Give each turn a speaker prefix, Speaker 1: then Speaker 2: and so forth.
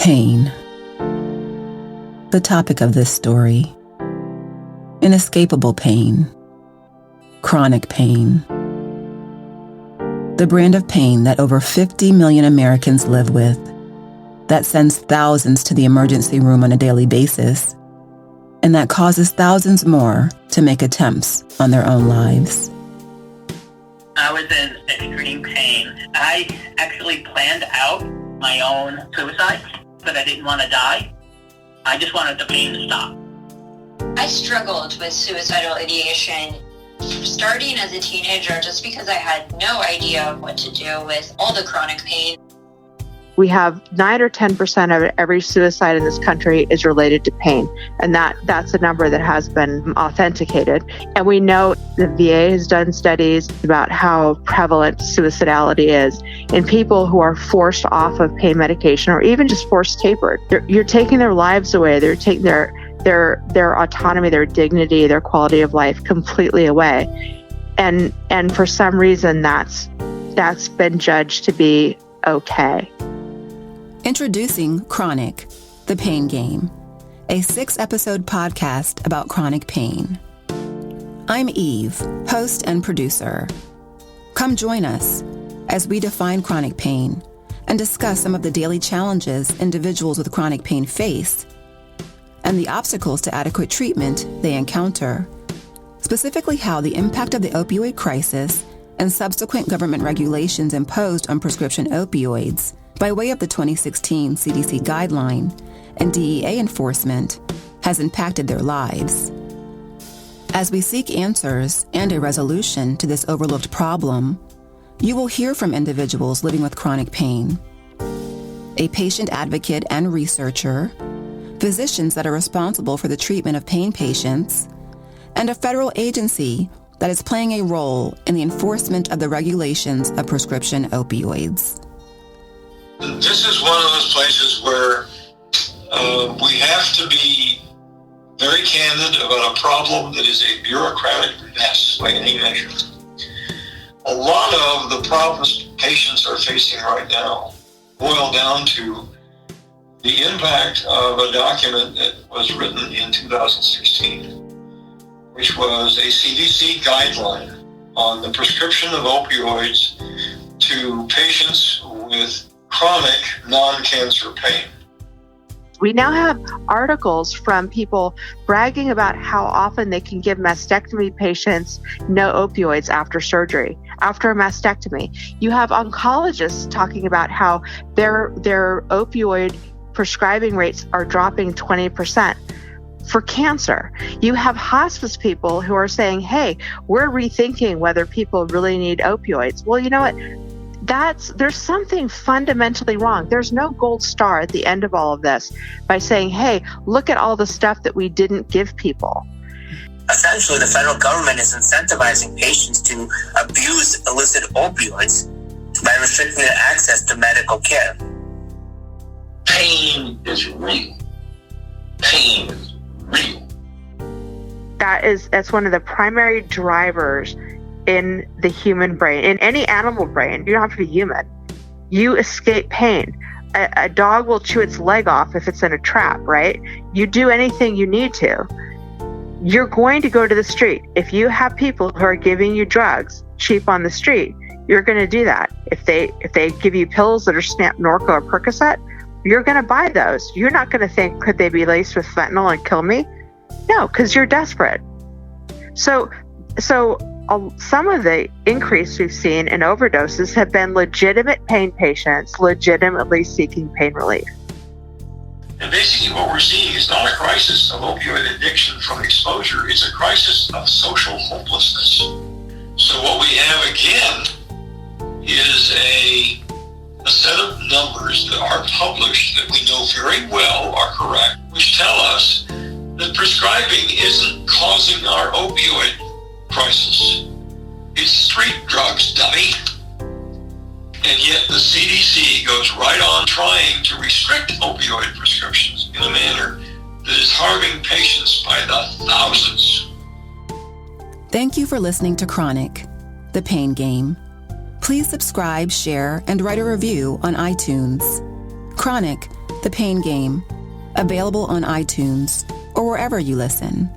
Speaker 1: Pain. The topic of this story. Inescapable pain. Chronic pain. The brand of pain that over 50 million Americans live with, that sends thousands to the emergency room on a daily basis, and that causes thousands more to make attempts on their own lives.
Speaker 2: I was in extreme pain. I actually planned out my own suicide, but I didn't want to die. I just wanted the pain to stop.
Speaker 3: I struggled with suicidal ideation starting as a teenager just because I had no idea what to do with all the chronic pain.
Speaker 4: We have 9 or 10% of every suicide in this country is related to pain. And that's a number that has been authenticated. And we know the VA has done studies about how prevalent suicidality is in people who are forced off of pain medication or even just forced tapered. You're taking their lives away. They're taking their autonomy, their dignity, their quality of life completely away. And for some reason, that's been judged to be okay.
Speaker 1: Introducing Chronic, the Pain Game, a 6-episode podcast about chronic pain. I'm Eve, host and producer. Come join us as we define chronic pain and discuss some of the daily challenges individuals with chronic pain face and the obstacles to adequate treatment they encounter, specifically how the impact of the opioid crisis and subsequent government regulations imposed on prescription opioids by way of the 2016 CDC guideline and DEA enforcement has impacted their lives. As we seek answers and a resolution to this overlooked problem, you will hear from individuals living with chronic pain, a patient advocate and researcher, physicians that are responsible for the treatment of pain patients, and a federal agency that is playing a role in the enforcement of the regulations of prescription opioids.
Speaker 5: This is one of those places where we have to be very candid about a problem that is a bureaucratic mess by any measure. A lot of the problems patients are facing right now boil down to the impact of a document that was written in 2016, which was a CDC guideline on the prescription of opioids to patients with chronic non-cancer pain.
Speaker 4: We now have articles from people bragging about how often they can give mastectomy patients no opioids after surgery, after a mastectomy. You have oncologists talking about how their opioid prescribing rates are dropping 20% for cancer. You have hospice people who are saying, hey, we're rethinking whether people really need opioids. Well, you know what? There's something fundamentally wrong. There's no gold star at the end of all of this by saying, hey, look at all the stuff that we didn't give people.
Speaker 6: Essentially, the federal government is incentivizing patients to abuse illicit opioids by restricting their access to medical care.
Speaker 5: Pain is real. Pain is real.
Speaker 4: That's one of the primary drivers in the human brain. In any animal brain, you don't have to be human. You escape pain. A dog will chew its leg off if it's in a trap, right? You do anything you need to. You're going to go to the street. If you have people who are giving you drugs cheap on the street, you're going to do that. If they give you pills that are Norco or Percocet, you're going to buy those. You're not going to think, could they be laced with fentanyl and kill me? No, because you're desperate. So some of the increase we've seen in overdoses have been legitimate pain patients legitimately seeking pain relief.
Speaker 5: And basically what we're seeing is not a crisis of opioid addiction from exposure, it's a crisis of social hopelessness. So what we have again is a set of numbers that are published that we know very well are correct, which tell us that prescribing isn't causing our opioid crisis. It's street drugs, dummy. And yet the CDC goes right on trying to restrict opioid prescriptions in a manner that is harming patients by the thousands.
Speaker 1: Thank you for listening to Chronic, the Pain Game. Please subscribe, share, and write a review on iTunes. Chronic The Pain Game, available on iTunes or wherever you listen.